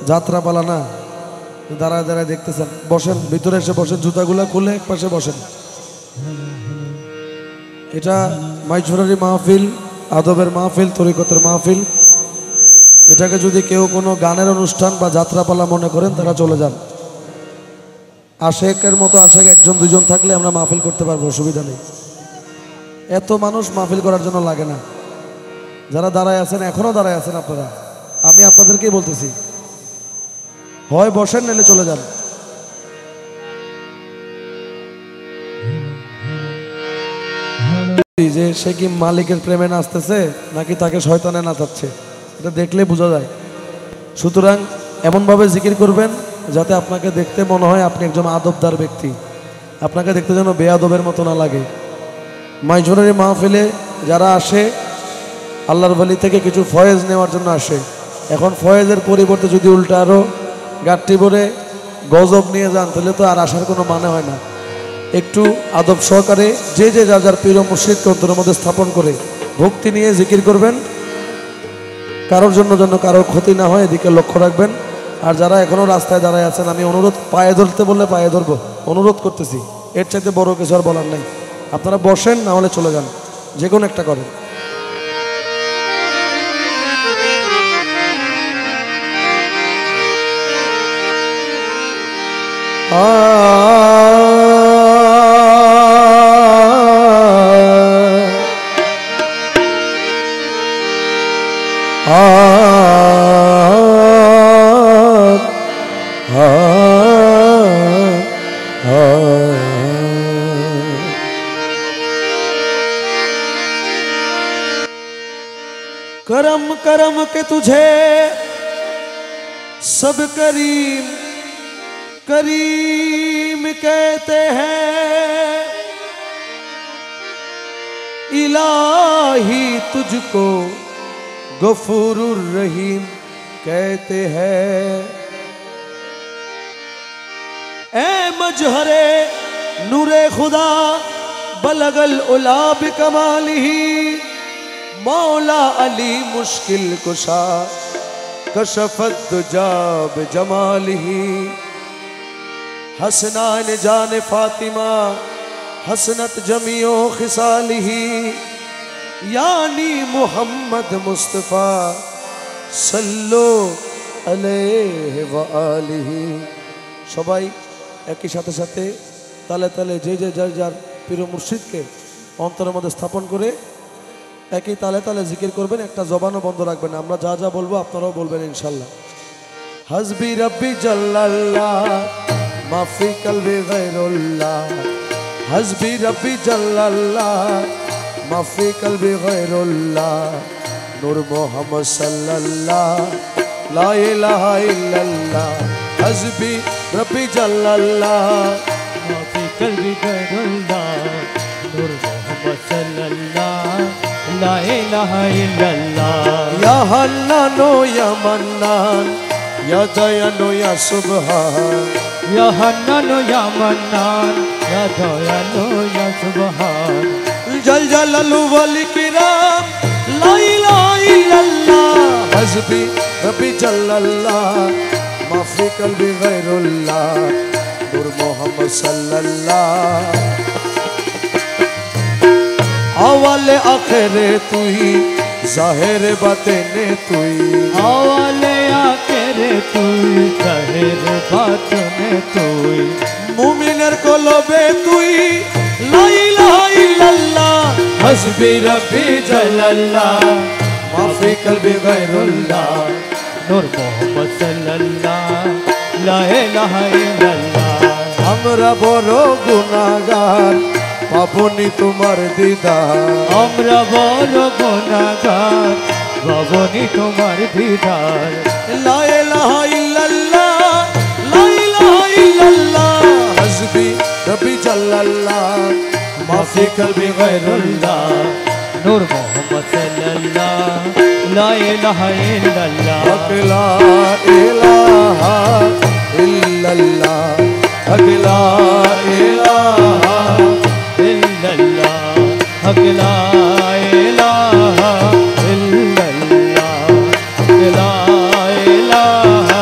যাত্রাপালা না, দাঁড়ায় দাঁড়ায় দেখতেছেন। বসেন, ভিতরে এসে বসেন, জুতাগুলা খুলে এক পাশে বসেন। এটা মাইজুরারি মাহফিল, আদবের মাহফিল, তরিকতের মাহফিল। এটাকে যদি কেউ কোনো গানের অনুষ্ঠান বা যাত্রাপালা মনে করেন তারা চলে যান। আশেকের মতো আশেক একজন দুজন থাকলে আমরা মাহফিল করতে পারবো, অসুবিধা নেই। এত মানুষ মাহফিল করার জন্য লাগে না। যারা দাঁড়ায় আছেন, এখনো দাঁড়ায় আছেন আপনারা, আমি আপনাদেরকেই বলতেছি, হয় বসেন নাহলে চলে যান। যে সে কি মালিকের প্রেমে নাচতেছে নাকি তাকে শয়তানে নাচাচ্ছে, এটা দেখলে বোঝা যায়। সুতরাং এমনভাবে জিকির করবেন যাতে আপনাকে দেখতে মনে হয় আপনি একজন আদবদার ব্যক্তি, আপনাকে দেখতে যেন বেয়াদবের মতো না লাগে। মাইজুরারি মাহফিলে যারা আসে আল্লাহর ওয়ালি থেকে কিছু ফয়েজ নেওয়ার জন্য আসে। এখন ফয়েজের পরিবর্তে যদি উল্টা আরও গাট্টি ভরে গজব নিয়ে যান তাহলে তো আর আসার কোনো মানে হয় না। একটু আদব সহকারে যে যে যার যার প্রিয় মুর্শিদকে অন্তরের মধ্যে স্থাপন করে ভক্তি নিয়ে জিকির করবেন। কারোর জন্য যেন কারোর ক্ষতি না হয় এদিকে লক্ষ্য রাখবেন। আর যারা এখনও রাস্তায় দাঁড়ায় আছেন, আমি অনুরোধ, পায়ে ধরতে বললে পায়ে ধরবো, অনুরোধ করতেছি, এর চাইতে বড় কিছু আর বলার নাই। আপনারা বসেন, না হলে চলে যান, যে কোনো একটা করেন। करम करम के तुझे सब करीम करीम कहते हैं, इलाही तुझको गफूरुर रहीम कहते हैं। ए मजहरे नूरे खुदा बलगल उला बिकमालिही, मौला अली मुश्किल कुशा कशफत दुजा बिजमालिही। हसनान जान फातिमा हसनत जमियो खिसालिही, यानी मुहम्मद मुस्तफ़ा सल्लो अलैहि व आलिही। সবাই একই সাথে সাথে তালে তালে যে যে যার যার প্রিয় মুর্শিদকে অন্তরের মধ্যে স্থাপন করে একই তালে তালে জিকির করবেন। একটা জবানও বন্ধ রাখবেন না। আমরা যা যা বলবো আপনারাও বলবেন ইনশাল্লাহ। হাসবি রব্বি জাল্লাল্লাহ মাফি কলবি গায়রুল্লাহ, হাসবি রব্বি জাল্লাল্লাহ মাফি কলবি গায়রুল্লাহ, নূর মুহাম্মদ সাল্লাল্লাহ লা ইলাহা ইল্লাল্লাহ, হাসবি রব্বি জাল্লাল্লাহ মাফি কলবি গায়রুল্লাহ, নূর মুহাম্মদ সাল্লাল্লাহ লা ইলাহা ইল্লাল্লাহ। ইয়া হান্নানো ইয়া মান্নান ইয়া দয়ানো ইয়া সুবহান, ইয়া হান্নানো ইয়া মান্নান ইয়া দয়ানো ইয়া সুবহান, জল জালালু ওয়াল কিরাম লা ইলাহা ইল্লাল্লাহ, হাসবি রব্বি জাল্লাল্লাহ মাফি কলবি গায়রুল্লাহ, নূর মুহাম্মদ সাল্লাল্লাহ। আওয়ালে আখেরে তুই জাহের বাতেনে তুই, আওয়ালে আখেরে তুই জাহের বাতেনে তুই, মুমিনের কলবে তুই লা ইলাহা ইল্লাল্লাহ, হাসবি রব্বি জাল্লাল্লাহ মাফি কলবি গায়রুল্লাহ, নূর মুহাম্মদ সাল্লাল্লাহ লা ইলাহা ইল্লাল্লাহ। আমরা বড় গুনাহগার পাবনি তোমার দিদার, আমরা বড় গুনাহগার পাবনি তোমার দিদার, লা ইলাহা ইল্লাল্লাহ লা ইলাহা ইল্লাল্লাহ, হাসবি রব্বি জাল্লাল্লাহ মাফি কলবি গায়রুল্লাহ, নূর মুহাম্মদ সাল্লাল্লাহ লা ইলাহা ইল্লাল্লাহ, লা ইলাহা ইল্লাল্লাহ, লা ইলাহা হক লা ইলাহা ইল্লাল্লাহ, লা ইলাহা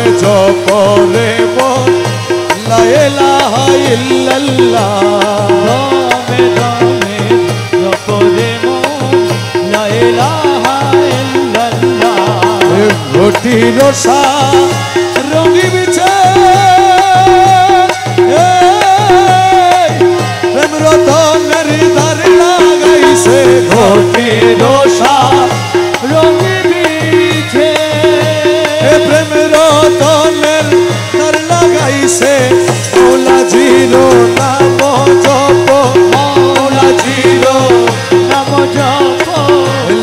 দমে জপরে মন লা ইলাহা ইল্লাল্লাহ দমে দমে জপরে মন লা ইলাহা ইল্লাল্লাহ ঘটির সা রঙি বিছে প্রেম রতনের দ্বার লাগাইছে ঘটির সা রঙে বিছে প্রেম রতনের দ্বার লাগাইছে মৌলা জিরো নাম জপ মৌলা জিরো নাম জপ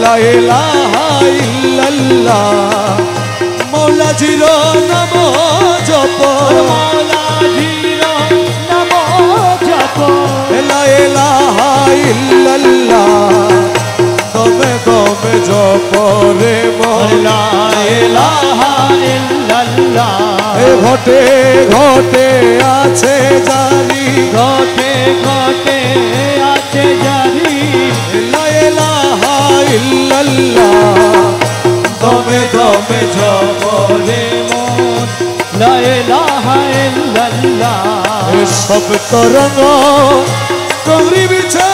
লা ইলাহা ইল্লাল্লাহ মৌলা জিরো নাম জপ মৌলা জিরো নাম জপ লা ইলাহা ইল্লাল্লাহ দমে দমে জপ রে মৌলা লা ইলাহা ইল্লাল্লাহ ঘটে ঘটে আছে জানি ঘটে ঘটে আছে জানি লা ইলাহা ইল্লাল্লাহ দমে দমে জপ রে মন লা ইলাহা ইল্লাল্লাহ সব তরঙ্গ কবরি বিছে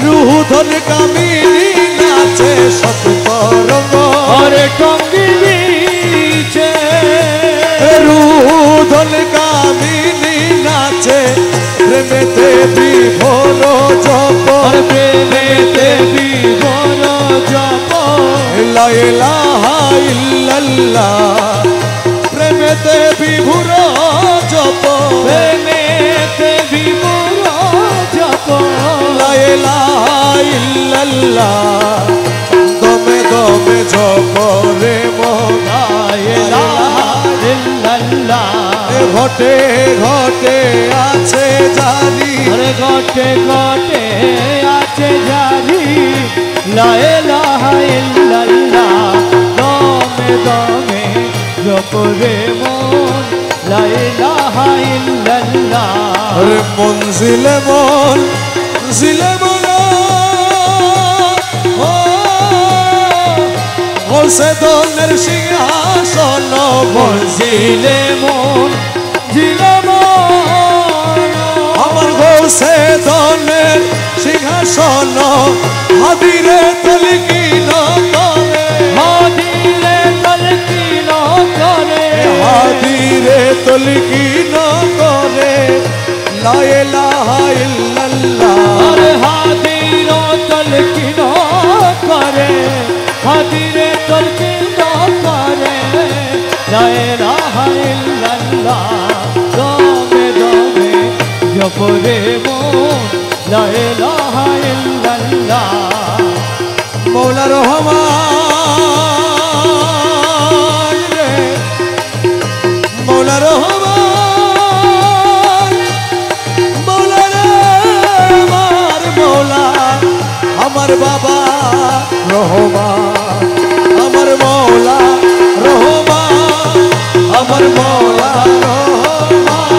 রুহ ধন কামিনী নাচে সব তরঙ্গ আরে টঙ্গি বিছে রুহ ধন কামিনী নাচে প্রেমেতে বিভোর জপ আর প্রেমেতে বিভোর জপ লা ইলাহা ইল্লাল্লাহ প্রেমেতে বিভোর জপ প্রেমেতে বিভোর জপ লা ইলাহা ইল্লাল্লাহ দমে দমে জপ রে মৌলা লা ইলাহা ইল্লাল্লাহ ঘটে ঘটে আছে জানি আরে ঘটে ঘটে আছে জানি লা ইলাহা ইল্লাল্লাহ দমে দমে জপ রে মন লা ইলাহা ইল্লাল্লাহ রে মনজিলে মন জিলে মন বলছে দনের সিংহাসন জিলে মন জিলে মন আমার বলছে দনের সিংহাসন হাদিরে তলকিন করে হাদিরে তলকিন করে হাদিরে তলকিন করে লা ইলাহা ইল্লাল্লাহ আরে হাদির তলকিন করে হাদিরে তলকিন করে লা ইলাহা ইল্লাল্লাহ দমে দমে জপ রে মন লা ইলাহা ইল্লাল্লাহ মৌলা রহমান রে মৌলা রহমান মৌলা রে আমার বাবা রহমান আমার মৌলা রহমান আমার মৌলা রহমান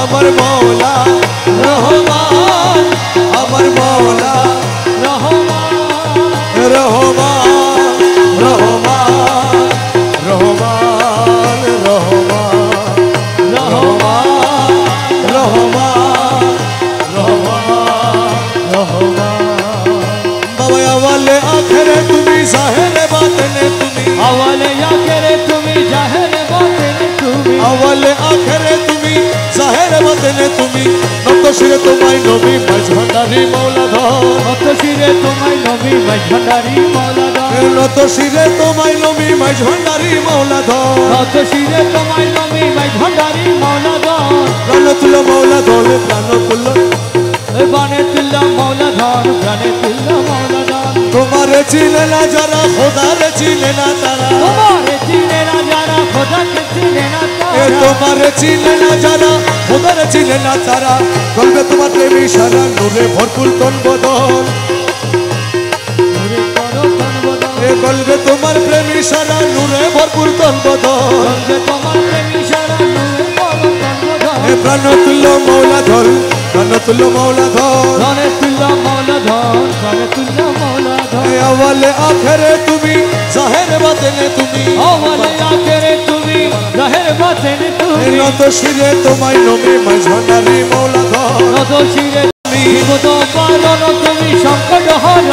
আমার মৌলা রহমান আমার মৌলা রহমান রহমান রহমান রহমান রহমান রহমান রহমান রহমান বাবা আওয়ালে আখেরে তুমি জাহেরে বাতনে তুমি আওয়ালে আখেরে তুমি জাহেরে বাতেনে তুমি আওয়ালে আখেরে তুমি জাহেরে বাতনে তুমি নত শিরে তোমায় নবী মাঝ ভান্ডারি মৌলা ধর নত শিরে তোমায় নবী মাঝ ভান্ডারি মৌলা ধর নত শিরে তোমায় নবী মাঝ ভান্ডারি মৌলা ধর নত শিরে তোমায় নবী মাঝ ভান্ডারি মৌলা ধর প্রাণ তুল্য মৌলা ধর প্রাণ তুল্য বানে তুল্লা মৌলা ধর প্রাণে তুল্লা মৌলা ধর তোমারে চিনে না যারা খোদারে চিনে না তারা তোমারে চিনে না যারা খোদাকে চিনে না এ তারা তোমারে চিনে না যারা খোদারে চিনে না তারা গল্পে তোমার প্রেমী সারা নূরে ভরপুর তন বদল ওরে করো তন বদল এ গল্পে তোমার প্রেমী সারা নূরে ভরপুর তন বদল যে তোমার প্রেমী সারা নূরে করো তন বদল এ প্রাণ তুল্য মৌলা ধর প্রাণ তুল্য মৌলা ধর প্রাণে তুল্য মৌলা ধন প্রাণে তুল্য মৌলা ধন আওয়ালে আখেরে তুমি জাহের বাতেনে তুমি আওয়ালে আখেরে তুমি জাহের বাতেনে তুমি নত শিরে তোমায় নবী মাঝারি মৌলা ধর নত শিরে বিপদ পালন তুমি সংকট হরণ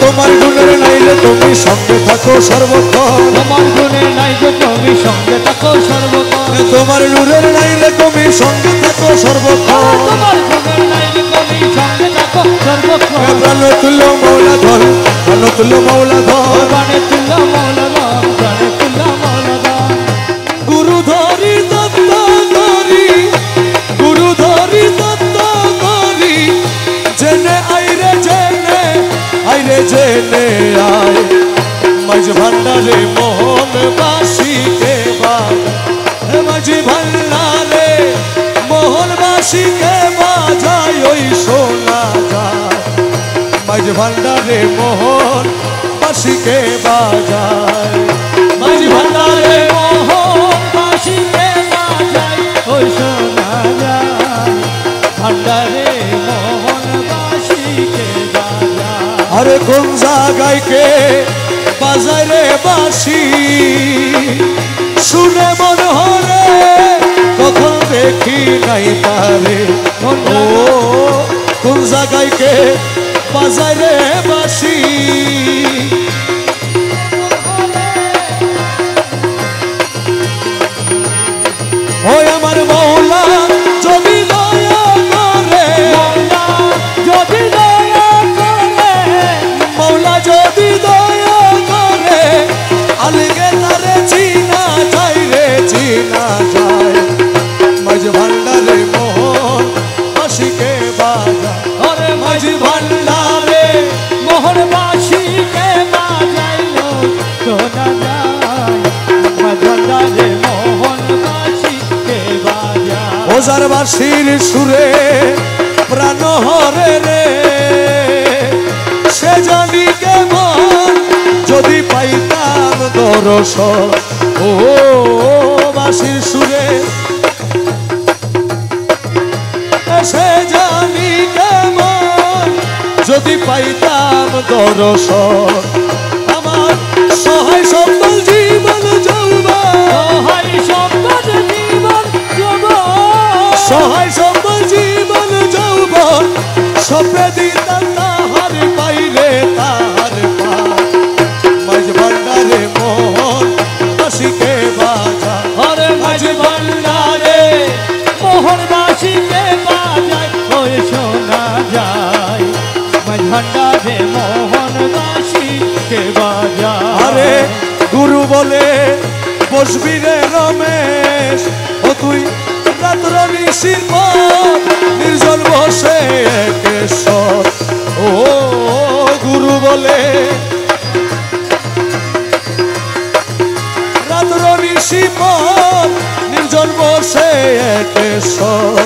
তোমার গুণের নাইলে তুমি সঙ্গে থাকো সর্বক্ষণ তোমার গুণে নাই যে তুমি সঙ্গে থাকো সর্বক্ষণ তোমার নূরের নাইলে তুমি সঙ্গে থাকো সর্বক্ষণ তোমার গুণে নাই যে তুমি সঙ্গে থাকো সর্বক্ষণ প্রাণ তুল্য মৌলা ধর প্রাণ তুল্য মৌলা ধর প্রাণে তুল্য মৌলা ধন প্রাণে তুল্য মৌলা ধন গুরু ধরি দত্ত ধরি গুরু ধরি দত্ত ধরি জেনে আইরে জেনে আয় মাঝ ভান্ডারে মোহন বাসীকে বাজায় মাঝ ভান্ডারে মোহন বাসীকে বাজায় ওই শোনা যায় মাঝ ভান্ডারে মোহন বাসীকে বাজায় মাঝ ভান্ডারে মোহন বাসিতে বাজায় ওই শোনা যায় ভান্ডারে মোহন বাসিতে বাজায় আরে কোন জায়গায় কে বাজায় রে বাসি শুনে মন হরে কখন দেখি নাই পারে ও কোন জায়গায় কে বাজায় রে বাসি ওই আমার মৌলা যদি দয়া করে যদি দয়া করে মৌলা যদি দয়া করে আলগে তারে চিনা যায় রে চিনা যায় মাঝ ভান্ডারে মোহন বাসীকে বাজায় ওরে মাঝ ভান্ডারে মোহন বাসিকে বাজাইলো শোনা যায় ভান্ডারে মোহন বাসিকে বাজায় ওজার বাসির সুরে প্রাণ হরে রে সে জানি কেমন যদি পাইতাম দর্শন ও বাসির সুরে সে জানি কেমন যদি পাইতাম দর্শন আমার সহায় সম্বল জীবন যৌবন সহায় সম্পদ জীবন সহায় সম্বল জীবন যৌবন সপে দিতাম তাহার পাইলে তাহার মাঝ ভান্ডারে মোহন বাসীকে বাজা ওরে মাঝ ভান্ডারে মোহন বাসিকে বাজায় ওই শোনা যায় মাঝ ভান্ডারে মোহন বাসিকে বাজায় আরে গুরু বলে বসবি রে রমেশ ও তুই রাত্র নিশির পর নির্জন বসে কেশর ও গুরু বলে রাত্র নিশি পর নির্জন বসে কেশর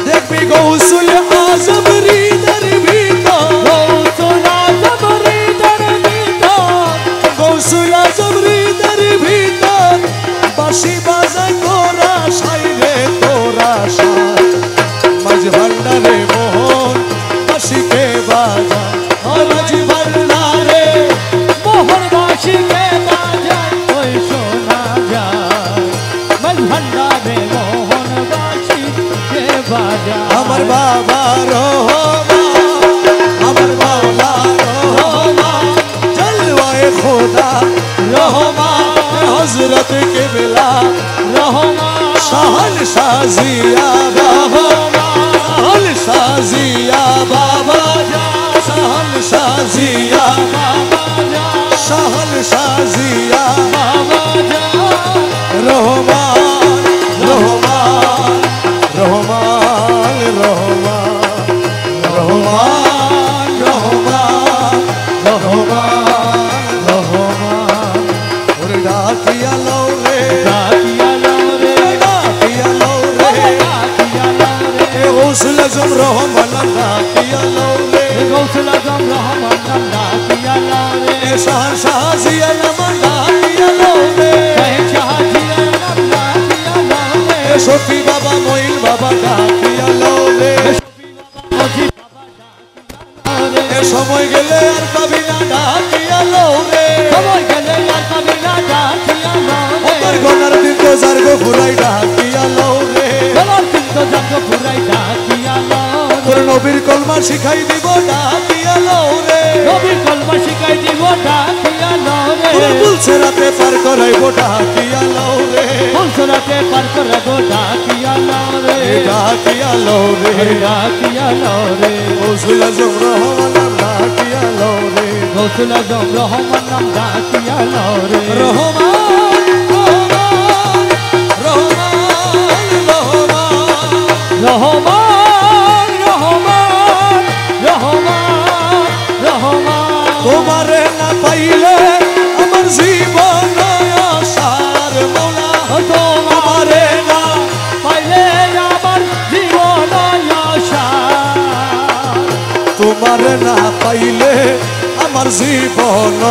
দেখবি গৌসুল আজম হৃদয়ের ভিতর গৌসুল আজম হৃদয়ের ভিতর গৌসুল আজম হৃদয়ের ভিতর বাঁশি বাজায় তোরা সাই রে তোরা সাই মাঝ ভান্ডারে মোহন বাঁশিকে বাজা মাঝ ভান্ডারে মোহন বাসিকে বাজায় ওই শোনা যায় মাঝ ভান্ডারে মোহন বাসিকে বাজায় আমার বাবা রহমান আমার বাবা রহমান জলওয়ায়ে খোদা রহমান হযরত কিবলা রহমান শাহন শাজিয়া বাবা শাহন শাজিয়া বাবা শাহন শাজিয়া বাবা যা শাহন শাজিয়া বাবা যা রহমান রহমান রহমান রহমান রহমান রহমান রহমান রহমান ওরে ডাকিয়া লও রে ডাকিয়া লাও রে ডাকিয়া লও রে ডাকিয়া লাও রে এ গৌসুল আজম রহমান ডাকিয়া লও রে গৌসুল আজম রহমান ডাকিয়া লাও রে এ শাহন শাজিয়া নামান ডাকিয়া লও রে শাহজিয়া নাম ডাকিয়া লাও রে এ শফি বাবা মঈন বাবা ডাকিয়া লও রে মজি এ সময় গেলে আর পাবি না ডাকিয়া লও রে সময় গেলে আর পাবি না ডাকিয়া লও রে আমার গলার দিন তো যার গো ফুরাই ডাকিয়া লও রে গলার দিন তো যার গো ফুরাই ডাকিয়া লও তোর নবীর কলমা শিখাই দিব ডাকিয়া লও রে নবীর কলমা শিখাই দিব ডাকিয়া লও রে তোর বলছে রাতে পার করাইব ডাকিয়া লও রে ফুলসরাতে পার করবো ডাকিয়া লও রে ডাকিয়া লও রে ডাকিয়া লও রে গৌসুল আজম রহমান ডাকিয়া লও রে গৌসুল আজম রহমান নাম ডাকিয়া লও রে রহমান রহমান রহমান রহমান রহমান রহমান রহমান রহমান তোমারে না পাইলে আমার জীবন আশার মৌলা তোমারে না পাইলে আমার জীবন আশা তোমারে না পাইলে আমার জীবন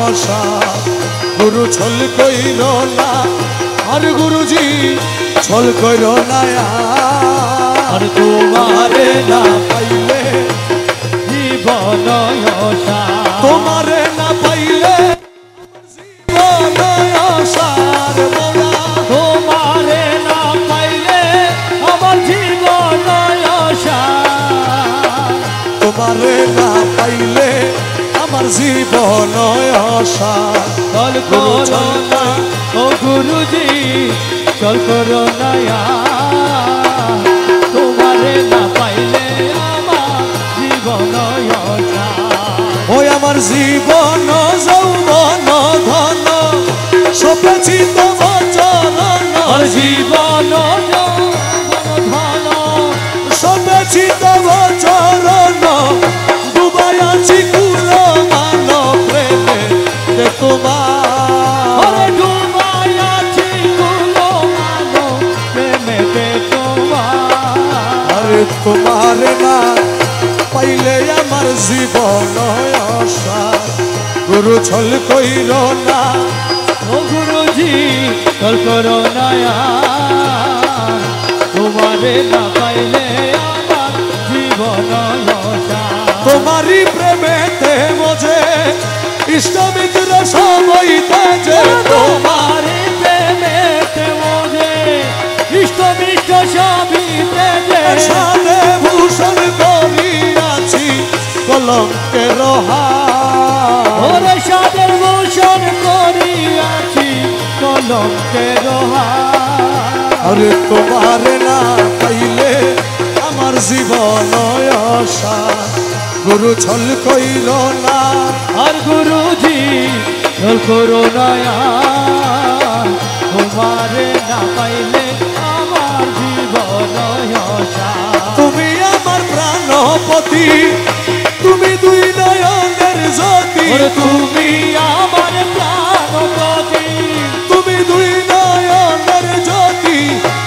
আশা গুরু ছল কইর না আর গুরুজি ছল কইর না আর তোমারে না পাইলে জীবন আশা তোমারে না পাইলে জীবন আশার মৌলা তোমারে না পাইলে আমার জীবন আশা তোমারে না পাইলে আমার জীবন আশা চল করো না ও গুরুজি চল করো না তোমারে না পাইলে আমার জীবন আশা ওই আমার জীবন যৌবন ধন সপেছি তোমার চরণ আর জীবন ধন সপেছি তোমার চরণ ডুবাই আছি কুলো মান প্রেমে তোমার ওরে ডুবাই আছি কুলো মানো প্রেমেতে তোমার আরে তোমার না পাইলে আমার জীবন আশা গুরু ছল কইর না ও গুরুজি চল করো না তোমারে না পাইলে আমার জীবন আশা তোমারই প্রেমেতে মজে ইষ্ট মিত্র সবই তেজে তোমারে প্রেমেতে মোরে ইষ্ট মিষ্ট সবই তেজে সাদে ভূষণ করিয়াছি কলঙ্কের হার ওরে সাদের ভূষণ করিয়াছি কলঙ্কের হার আরে তোমার না পাইলে আমার জীবন আশা গুরু ছল কইল না আর গুরুজি চল করো না তোমারে না পাইলে আমার জীবন আশা তুমি আমার প্রাণপতি তুমি দুই নয়নের জ্যোতি ওরে তুমি আমার প্রাণপতি তুমি দুই নয়নের জ্যোতি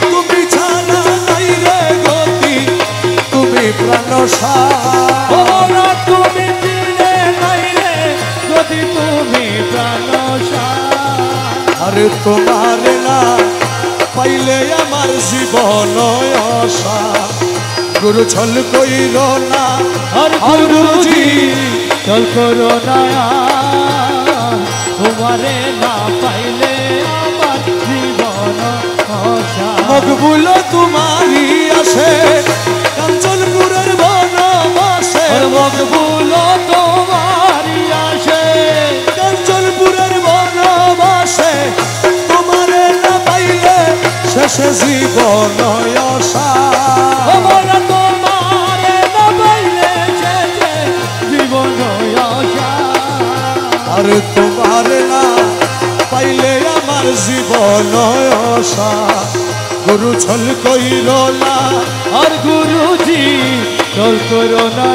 তুমি ছাড়া নাই রে গতি তুমি প্রাণ ওরা তুমি দিলে নাই রে যদি তুমি প্রাণ আরে তোমার না পাইলে আমার জীবন আশা গুরু ছল কইল না আর গুরুজি চল করো না তোমারে না পাইলে আমার জীবন আশা মকবুল তোমারই আসে কাঞ্চনপুরের বনবাসে আর মকবুল তোমারই আসে কাঞ্চনপুরের বনবাসে তোমারে না পাইলে শেষে জীবন আশা আমরা তোমারে না পাইলে শেষে জীবন আশা আর তোমার না পাইলে আমার জীবন আশা গুরু ছল কইল না আর গুরুজি চল করো না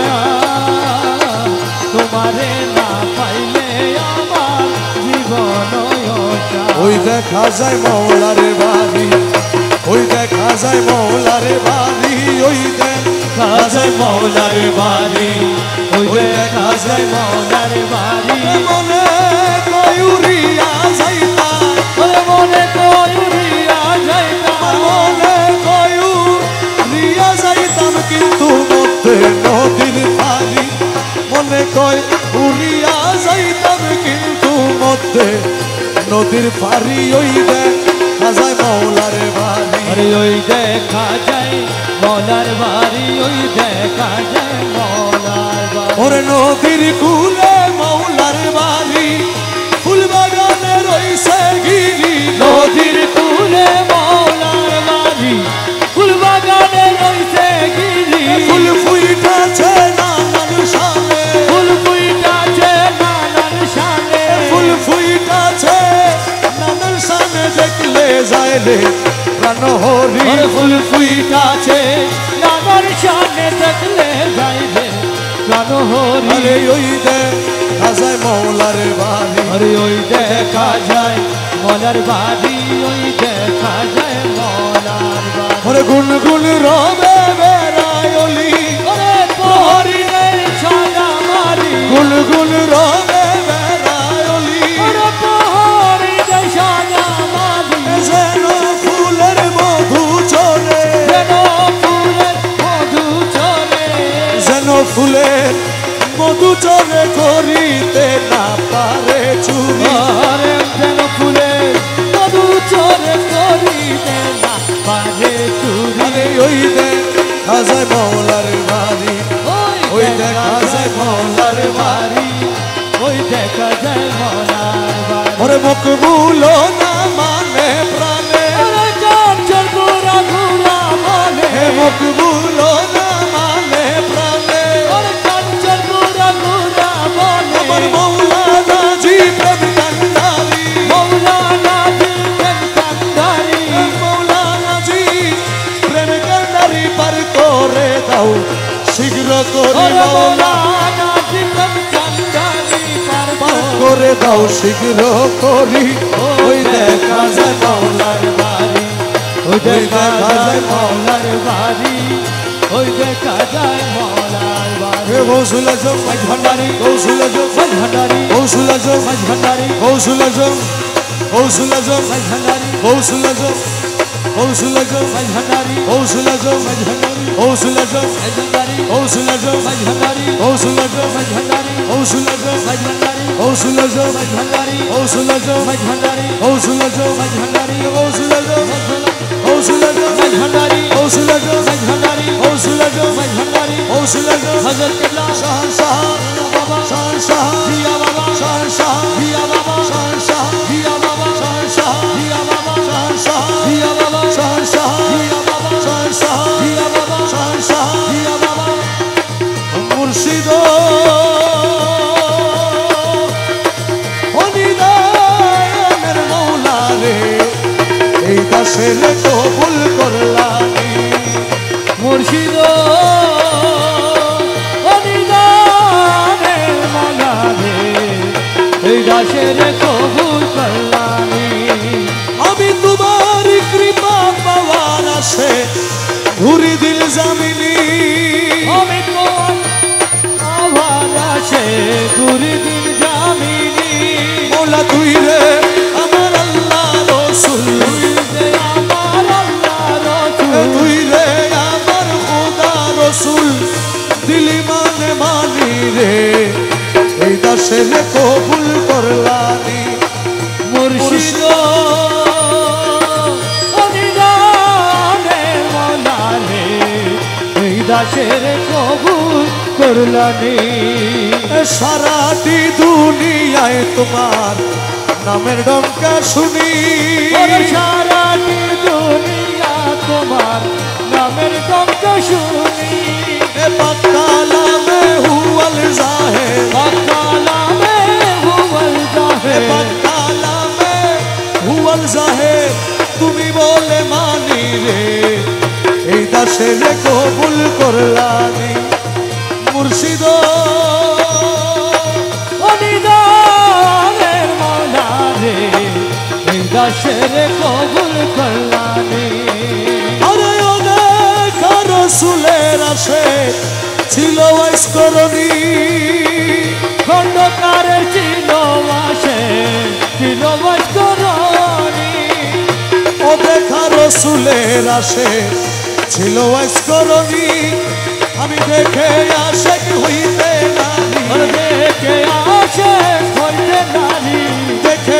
তোমারে না পাইলে আমার জীবন আশা ওই দেখা যায় মৌলারে বাড়ি ওই দেখা যায় মৌলারে বাড়ি ওই দেখা যায় মৌলারে বাড়ি ওই দেখা যায় মৌলার বাড়ি মনে কয়ুরিয়া যাইতা ওরে মনে কয়ুরিয়া যাইতা মনে কয়ুরিয়া যাইতাম কিন্তু মধ্যে নদীর পারি ওই দেখা যায় মৌলার বাড়ি আরে ওই দেখা যায় মৌলার বাড়ি ওই দেখা যায় মৌলার বাড়ি ওরে নদীর কুলে মৌলার বাড়ি ফুল বাগানে রইছে গিরি নদীর কূলে মৌলার বাড়ি ফুল বাগানে রইছে গিরি ফুল ফুইটাছে নানান শানে ফুল ফুইটাছে নানান শানে ফুল ফুইটাছে নানান শানে দেখলে যায় রে প্রাণ হরি আর ফুল ফুইটাছে নানান শানে দেখলে যাইবে প্রাণ হরি আরে ওই দেখা যায় মৌলার বাড়ি আরে ওই দেখা যায় মৌলার বাড়ি ওই দেখা যায় মৌলার বাড়ি ওরে গুনগুন রবে বেড়ায় অলি ওরে প্রহরীদের সাদা মারি গুনগুন রবে বেড়ায় অলি ওরে প্রহরীদের সাদা মারি যেন ফুলের মধু চলে যেন ফুলের মধু চলে যেন ফুলের মধু চলে করিতে না পারে চুরি আরে যেন ফুলের মধু চলে করিতে না পারে চুরি আরে ওই দেখা যায় মৌলার বাড়ি ওই দেখা যায় মৌলার বাড়ি ওই দেখা যায় মৌলার বাড়ি ওরে মকবুল না মানে প্রাণে ওরে চঞ্চল ঘোরা ঘোরা বলে হে মকবুল না মানে প্রাণে ওরে চঞ্চল ঘোরা ঘোরা আমার বলে মৌলানা জি প্রেম কান্ডারি মৌলানা দিলেন কান্দারি মৌলানা জি প্রেম কান্ডারি পার করে দাও শীঘ্র করে ওরে মৌলা মৌলানা দিলেন কান্দারি পার পার করে দাও শীঘ্র করি ওই দেখা যায় মৌলার বাড়ি ওই দেখা যায় মৌলার বাড়ি ওই দেখা যায় মৌলার বাড়ি হে কৌশল আজম ভান্ডারি কৌশল আজম ভান্ডারি কৌশল আজম ভান্ডারি কৌশল আজম কৌশল আজম ভান্ডারি কৌশল আজম কৌশল আজম ভান্ডারি কৌশল আজম ভান্ডারি কৌশল আজম ভান্ডারি কৌশল আজম ভান্ডারি কৌশল আজম ভান্ডারি কৌশল আজম ভান্ডারি কৌশল আজম ভান্ডারি কৌশল আজম ভান্ডারি কৌশল আজম ভান্ডারি কৌশল আজম কৌশল আজম ভান্ডারি কৌশল আজম ভান্ডারি কৌশল আজম ভান্ডারি কৌশল আজম হযরত কিবলা শাহনশাহ বাবা শাহনশাহ জিয়া বাবা শাহনশাহ জিয়া বাবা শাহনশাহ জিয়া বাবা শাহনশাহ জিয়া বাবা শাহনশাহ জিয়া বাবা শাহনশাহ জিয়া বাবা শাহনশাহ জিয়া বাবা শাহনশাহ জিয়া বাবা মুর্শিদ অনিদানের মৌলা রে এই দাসের কবুল করলানি মুর্শিদ অনিদানে মালারে এই দাসের কবুল করলানি আমি তোমার কৃপা পাওয়ার আসে ঘুরি দিল জামিনী আমি তোমার আভার আসে ঘুরি দিন জামিনী মৌলা তুই রে আমার আল্লাহ রসুল যে আমার আল্লাহ রসুল তুই রে আমার খোদা রসুল দিলি মানে মানি রে এই দাসের কবুল করলানি মুর্শিদ অনিদানে মালারে এই দাসের কবুল করলানি সারাটি দুনিয়ায় তোমার নামের ডঙ্কা শুনি ওরে সারাটি দুনিয়া তোমার নামের গন্ধ শুনি এ পাক্কালামে হুয়াল জাহে কালামে হুয়াল এ জাহে পাক্কালামে হুয়াল জাহে তুমি বলে মানি রে এই দাসের কবুল করলানি মুর্শিদ অনিদানের মালারে এই দাসের কবুল করলানি আরে অনেক রসুলের আসে ছিল ঐস্করণী খন্ডকারের ছিল আসে ছিল বস্করণী ও দেখা রসুলের আসে ছিল ঐস্করণী আমি দেখে আসে হইতে নারী দেখে আসে হইতে নারী দেখে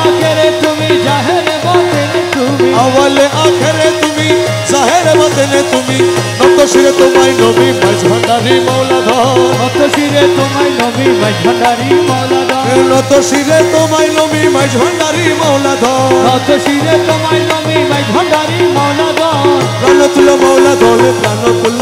আখেরে তুমি জাহের বাতিনে তুমি আওয়ালে আখেরে তুমি জাহের বাতিনে তুমি নত শিরে তোমায় নবী মাঝ ভান্ডারি মৌলাধর নত শিরে তোমায় নবী মাঝ ভান্ডারি মৌলাধর নত শিরে তোমায় নবী মাঝ ভান্ডারি মৌলাধর নত শিরে তোমায় নবী মাঝ ভান্ডারি মৌলাধর প্রাণ তুল্য মৌলাধর প্রাণ তুল্য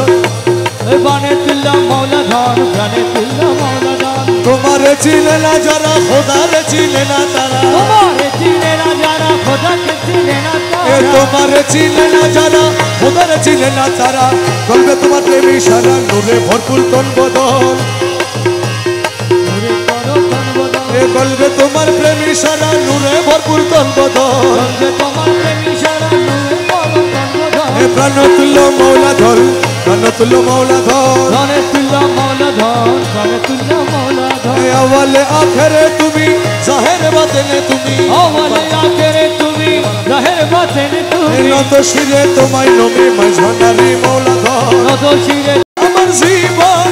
বানে তুল্য মৌলাধর প্রাণে তুল্য মৌলাধর তোমারে চিনে না যারা খোদারে চিনে না তারা তোমারে চিনে না যারা খোদাকে চিনে না এ তারা তোমারে চিনে না যারা খোদারে চিনে না তারা গলবে তোমার প্রেমী সারা নূরে ভরপুর তন বদল নূরে করো তন বদল এ গলবে তোমার প্রেমী সারা নূরে ভরপুর তন বদল গলবে তোমার প্রেমী সারা নূরে করো তন বদল এ প্রাণ তুল্য মৌলাধর প্রাণ তুল্য মৌলাধর প্রাণে তুল্য মৌলাধর প্রাণে তুল্য মৌলাধর এ আওয়ালে আখেরে তুমি জাহের বাতিনে তুমি আওয়ালে আখেরে তুমি জাহের বাতিনে এ তুমি নত শিরে তোমায় নবী মাঝ ভান্ডারি মৌলাধর নত শিরে আমার জীবন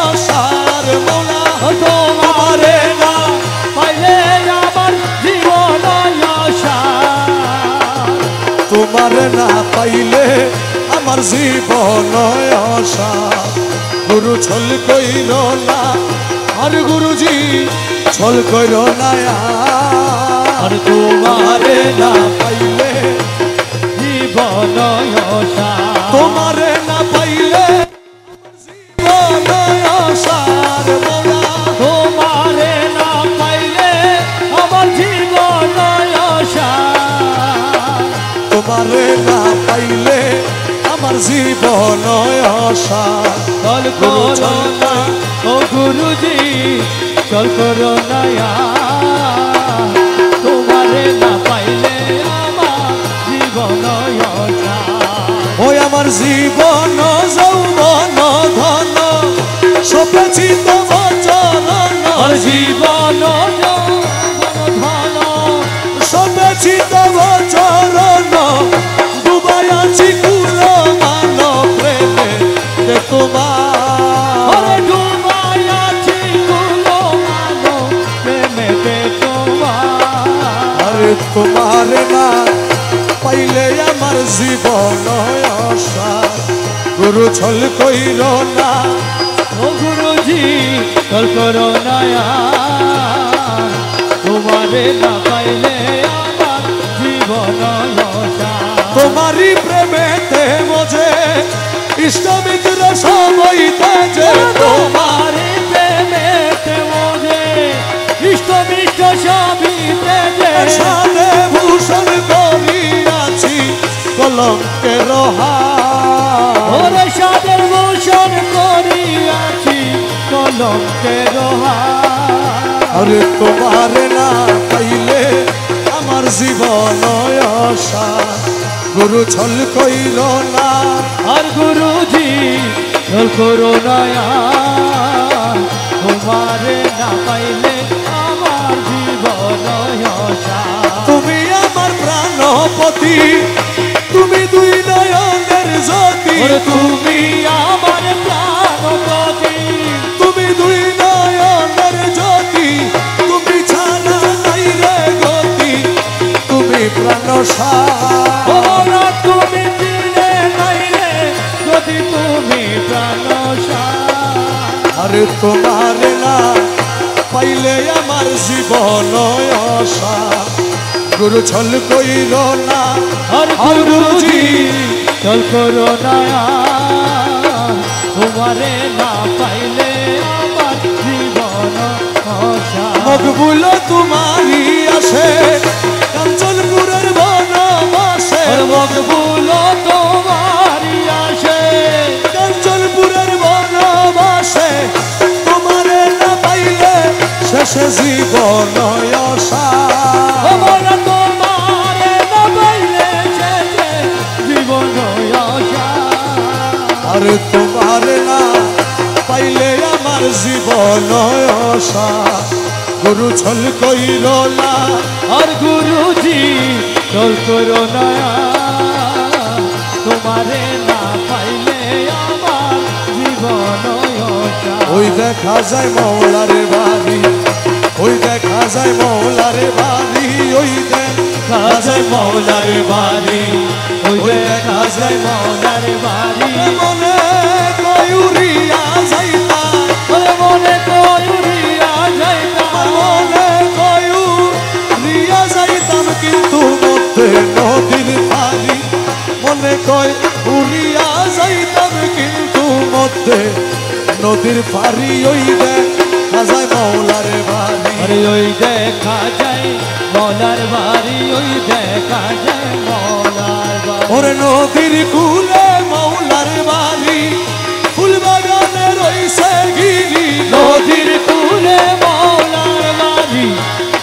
আশার মৌলা তোমারে না পাইলে আমার জীবন আশা তোমার না পাইলে আমার জীবন আশা গুরু ছল কইল না আর গুরুজি ছল কইল না আর তোমারে না পাইলে জীবন আশা তোমারে না পাইলে জীবন আশার মৌলা তোমারে না পাইলে আমার জীবন আশা তোমারে না পাইলে আমার জীবন আশা চল করো না ও গুরুজি চল করো না তোমারে না পাইলে আমার জীবন আশা ওই আমার জীবন যৌবন ধন সপেছি তোমার চরণ আর জীবন ধন সপেছি তোমার চরণ ডুবাই আছি কুল মান প্রেমে তে তোমার আরে ডুবাই আছি কুলো মানো প্রেমেতে তোমার আরে তোমার না পাইলে আমার জীবন আশা গুরু ছল কইল না ও গুরুজি চল করো না তোমারে না পাইলে আমার জীবন আশা তোমারি প্রেমেতে মজে ইষ্ট মিত্র সবইতে যে তোমারে প্রেমেতে মোরে ইষ্ট মিষ্ট সবিতে যে সাদে ভূষণ করিয়াছি কলঙ্কের হার ওরে সাদের ভূষণ করিয়াছি কলঙ্কের হার আরে তোমার না পাইলে আমার জীবন আশা গুরু ছল কইল না আর গুরুজি চল করো না তোমারে না পাইলে আমার জীবন আশা তুমি আমার প্রাণপতি তুমি দুই নয়নের জ্যোতি ওরে তুমি আমার প্রাণপতি তুমি দুই নয়নের জ্যোতি তুমি ছাড়া নাই রে গতি তুমি প্রাণ ওরা তুমি দিলে নাই রে যদি তুমি প্রাণ আরে তোমার না পাইলে আমার জীবন আশা গুরু ছল কইল না আর গুরুজি চল করো না তোমারে না পাইলে আমার জীবন আশা মকবুল তোমারি আসে কাঞ্চনপুরের বনবাসে আর মকবুল তোমারি আসে কাঞ্চনপুরের বনবাসে তোমারে না পাইলে শেষে জীবন আশা আমরা তোমারে না পাইলে শেষে জীবন আশা আর তোমার না পাইলে আমার জীবন আশা গুরু ছল কইল না আর গুরুজি চল করো না তোমারে না পাইলে আমার জীবন আশা ওই দেখা যায় মৌলার বাড়ি ওই দেখা যায় মৌলার বাড়ি ওই দেখা যায় মৌলার বাড়ি ওই দেখা যায় মৌলার বাড়ি মনে কয়ুরিয়া যাইতা ওরে মনে কয়ুরিয়া যাইতাম মনে কয়ুরিয়া যাইতাম কিন্তু মধ্যে নদীর পানি মনে কয় উড়িয়া যাইতাম কিন্তু মধ্যে নদীর পারি ওই দেখা যায় মৌলার বাড়ি আরে ওই দেখা যায় মৌলার বাড়ি ওই দেখা যায় মৌলার বাড়ি ওরে নদীর কুলে মৌলার বাড়ি ফুল বাগানে রইছে গিরি নদীর কূলে মৌলার বাড়ি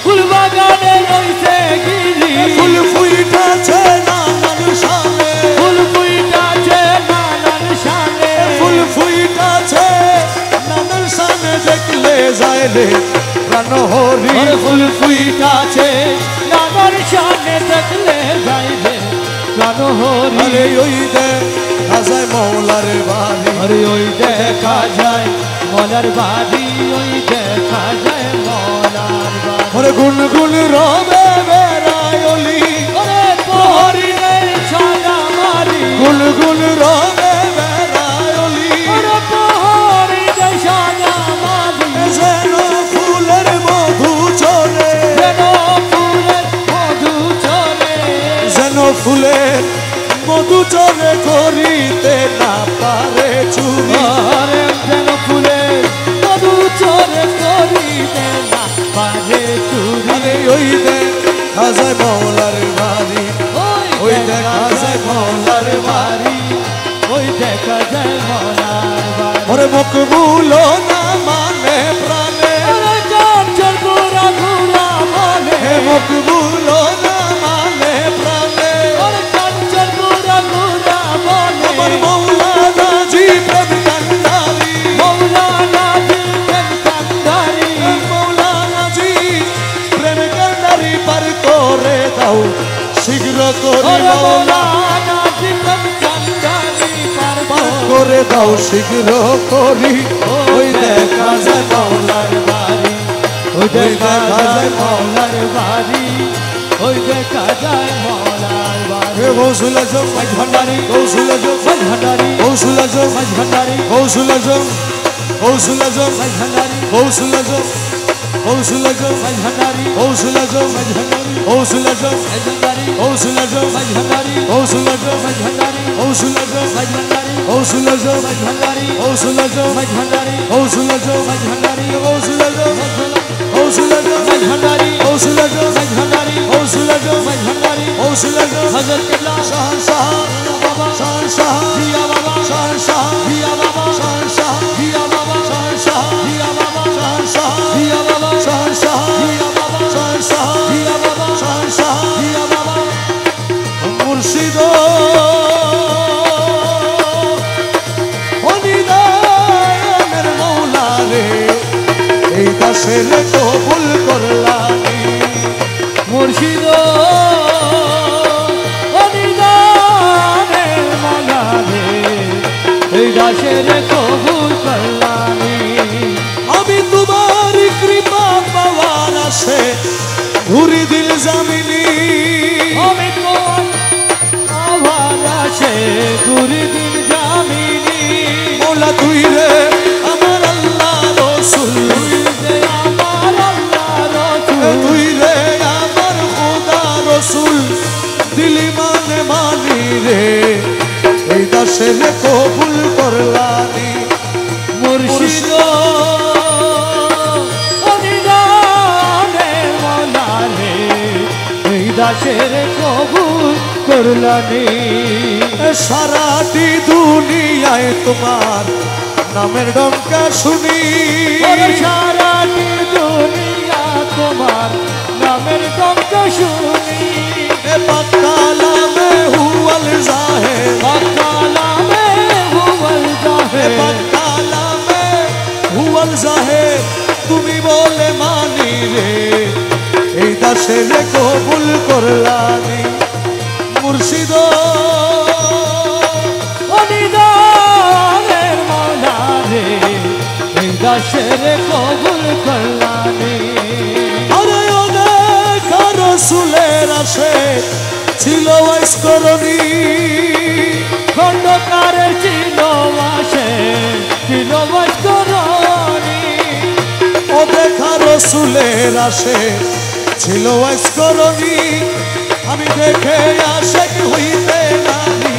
ফুল বাগানে রইছে গিরি ফুল ফুইটাছে নানান শানে ফুল ফুইটাছে নানান শানে ফুল ফুইটাছে নানান শানে দেখলে যায় রে প্রাণ হরি ওরে ফুল ফুইটাছে নানান শানে দেখলে যাইবে প্রাণ হরি আরে ওই দেখা যায় মৌলার বাড়ি আরে ওই দেখা যায় মৌলার বাড়ি ওই দেখা যায় মৌলার বাড়ি ওরে গুন গুন রবে বেড়ায় অলি ওরে প্রহরীদের সাদা মারি গুন গুন রবে বেড়ায় অলি ওরে প্রহরীদের সাদা মারি যেন ফুলের মধু চলে যেন ফুলের মধু চলে যেন ফুলের মধু চলে করিতে না পারে চুরি ওরে যেন ফুলের মধু চলে করিতে না পারে চুরি আরে ওই দেখা যায় মৌলার বাড়ি ওই দেখা যায় মৌলার বাড়ি ওই দেখা যায় মৌলার বাড়ি ওরে মকবুল না মানে প্রাণে ওরে চঞ্চল ঘুরা ঘুরা মনে হে মকবুল না মানে প্রাণে ওরে চঞ্চল ঘুরা ঘুরা মনে আমার মৌলানা জি প্রেম কান্ডারি মৌলানা দিলেন কান্দারি মৌলানা জি প্রেম কান্ডারি পার করে দাও শীঘ্র করে ওরে মৌলা মৌলানা দিলেন কান্দারি পার পার করে দাও শীঘ্র করি ওই দেখা যায় মৌলার বাড়ি ওই দেখা যায় মৌলার বাড়ি ওই দেখা যায় মৌলার বাড়ি হে কৌশল আজম ভান্ডারি কৌশল আজম ভান্ডারি কৌশল আজম ভান্ডারি কৌশল আজম কৌশল আজম ভান্ডারি কৌশল আজম কৌশল আজম ভান্ডারি কৌশল আজম ভান্ডারি কৌশল আজম ভান্ডারি কৌশল আজম ভান্ডারি কৌশল আজম ভান্ডারি কৌশল আজম ভান্ডারি কৌশল আজম ভান্ডারি কৌশল আজম ভান্ডারি কৌশল আজম ভান্ডারি কৌশল আজম কৌশল আজম ভান্ডারি কৌশল আজম ভান্ডারি কৌশল আজম ভান্ডারি কৌশল আজম হযরত কেবলা শাহনশাহ বাবা শাহনশাহ জিয়া বাবা শাহনশাহ জিয়া বাবা শাহনশাহ জিয়া বাবা শাহনশাহ জিয়া বাবা শাহনশাহ জিয়া বাবা শাহনশাহ জিয়া বাবা শাহনশাহ জিয়া বাবা শাহনশাহ জিয়া বাবা মুর্শিদ অনিদানের মৌলা রে এই দাসের কবুল করলানি মুর্শিদ অনিদানের মালা রে এই দাসের কবুল করলানি আমি তোমার কৃপা পাওয়ার আসে ঘুরি দিল জামিনী আমি তোমার আভার আসে ঘুরি দিন জামিনী মৌলা তুই রে আমার আল্লাহ রসুল যে আমার আল্লাহ রসুল তুই রে আমার খোদা রসুল দিলি মানে মানি রে এই দাসের কবুল করলানি মুর্শিদ অনিদানের মালা রে এই দাসের কবুল করলানি সারাটি দুনিয়ায় তোমার নামের ডঙ্কা শুনি ওরে সারাটি দুনিয়া তোমার নামের ডঙ্ক শুনি এ পাক্কালামে হুয়াল জাহে কালামে হুয়াল জাহে পাক্কালামে হুয়াল জাহে তুমি বলে মানি রে এই দাসের কবুল করলানি মুর্শিদ অনিদানের মালা রে এই দাসের কবুল করলানি আরে রসুলের আসে ছিল আইসকরণী খন্ডকারের ছিল আসে ছিল বস্করণী ও দেখা রসুলের আসে ছিল আইসকরণী আমি দেখে আসে কি হইতে নারী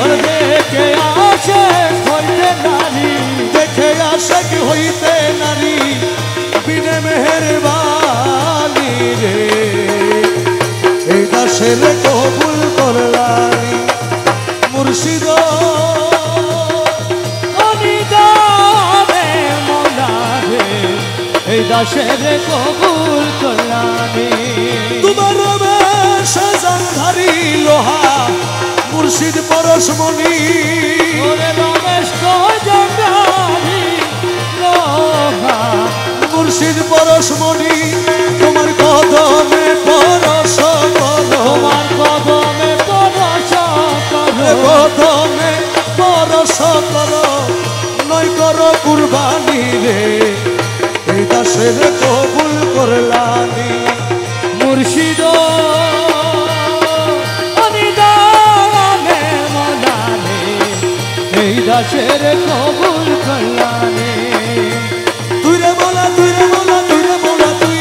দেখে আসে হইতে নারী দেখে আসে কি হইতে নারী বিনে মেহেরবানি রে এই দাসের কবুল করলানি মুর্শিদ অনিদানে মৌলা রে এই দাসের কবুল করলানি তোমার রমেশ জানধারী লোহা মুর্শিদ পরশমণি ওরে রমেশ কজঙ্গারি লোহা মুর্শিদ পরশমণি তোমার কদমে পরশ করো তোমার কদমে পরশ করো কদমে পরশ করো নয় করো কুরবানি রে এই দাসের কবুল করলানি মুর্শিদ অনিদানে মৌলা রে এই দাসের কবুল করলানি তুই রে মোলা তুই রে মোলা তুই রে মোলা তুই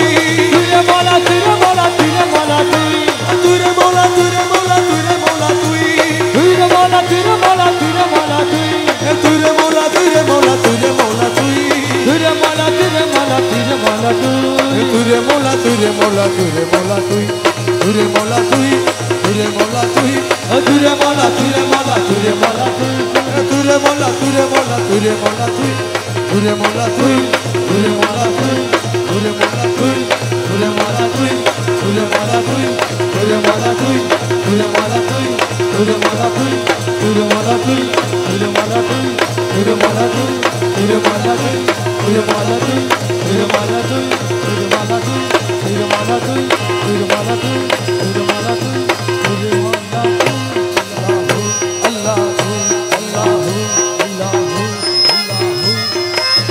তুই রে মৌলা তুই রে মৌলা তুই রে মৌলা তুই তুই রে মোলা তুই রে মোলা তুই রে মোলা তুই তুই রে মৌলা তুই রে মৌলা তুই রে মৌলা তুই তুই রে মোলা তুই রে মোলা তুই রে মোলা তুই তুই রে মৌলা তুই রে মৌলা তুই রে মৌলা তুই তুই রে মোলা তুই রে মোলা তুই রে মোলা তুই তুই রে মোলা তুই তুই রে মোলা তুই তুই রে মোলা তুই রে মোলা তুই রে মোলা তুই তুই রে মোলা তুই রে মোলা তুই রে মোলা তুই তুই রে মোলা তুই তুই রে মোলা তুই তুই রে মোলা তুই তুই রে মোলা তুই তুই রে মোলা তুই তুই রে মোলা তুই তুই রে মোলা তুই তুই রে মোলা তুই তুই রে মোলা তুই তুই রে মোলা তুই তুই রে মোলা তুই তুই রে মোলা তুই তুই রে মোলা তুই